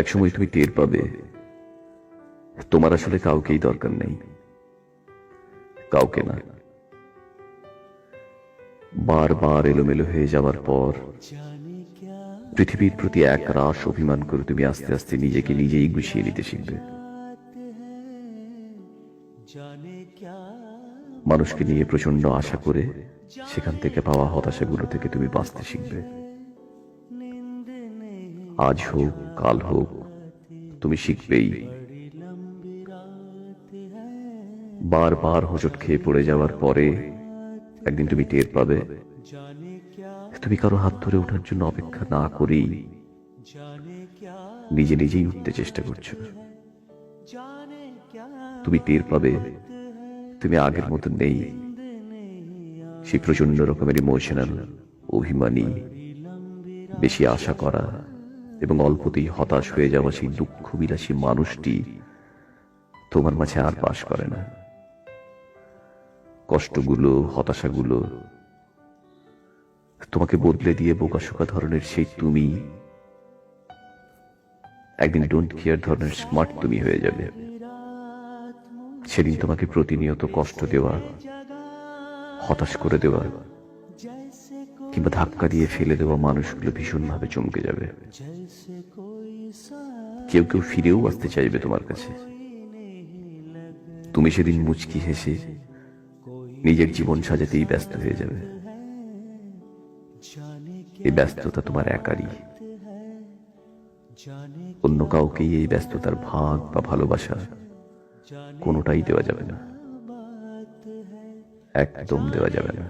একসময় তুমি টের পাবে তোমার আসলে কাউকেই দরকার নেই, কাউকে না। বারবার এলোমেলো হয়ে যাওয়ার পর পৃথিবীর প্রতি এক রাশ অভিমান করে তুমি আস্তে আস্তে নিজেকে নিজেই গুছিয়ে নিতে শিখবে। মানুষকে নিয়ে প্রচন্ড আশা করে সেখান থেকে পাওয়া হতাশাগুলো থেকে তুমি বাঁচতে শিখবে। আজ হোক কাল হোক তুমি শিখবেই। বারবার হোঁচট খেয়ে পড়ে যাওয়ার পরে একদিন তুমি টের পাবে তুমি কারো হাত ধরে ওঠার জন্য অপেক্ষা না করেই নিজে নিজেই উঠতে চেষ্টা করছো। তুমি টের পাবে তুমি আগের মতো নেই। সেই প্রচন্ড রকমের ইমোশনাল, অভিমানী, বেশি আশা করা এবং অল্পতেই হতাশ হয়ে যাওয়া সেই দুঃখ বিলাসী মানুষটি তোমার মাঝে আর বাস করে না। কষ্টগুলো, হতাশাগুলো তোমাকে বদলে দিয়ে বোকাশোকা ধরনের সেই তুমি একদিন ডোন্ট কেয়ার ধরনের স্মার্ট তুমি হয়ে যাবে। সেদিন তোমাকে প্রতিনিয়ত কষ্ট দেওয়া, হতাশ করে দেওয়া কিংবা ধাক্কা দিয়ে ফেলে দেওয়া মানুষগুলো ভীষণভাবে চমকে যাবে। কেউ কেউ ফিরেও আসতে চাইবে তোমার কাছে। তুমি সেদিন মুচকি হেসে নিজের জীবন সাজাতেই ব্যস্ত হয়ে যাবে। এই ব্যস্ততা তোমার একারই, অন্য কাউকেই এই ব্যস্ততার ভাগ বা ভালোবাসা কোনোটাই দেওয়া যাবে না, একদম দেওয়া যাবে না।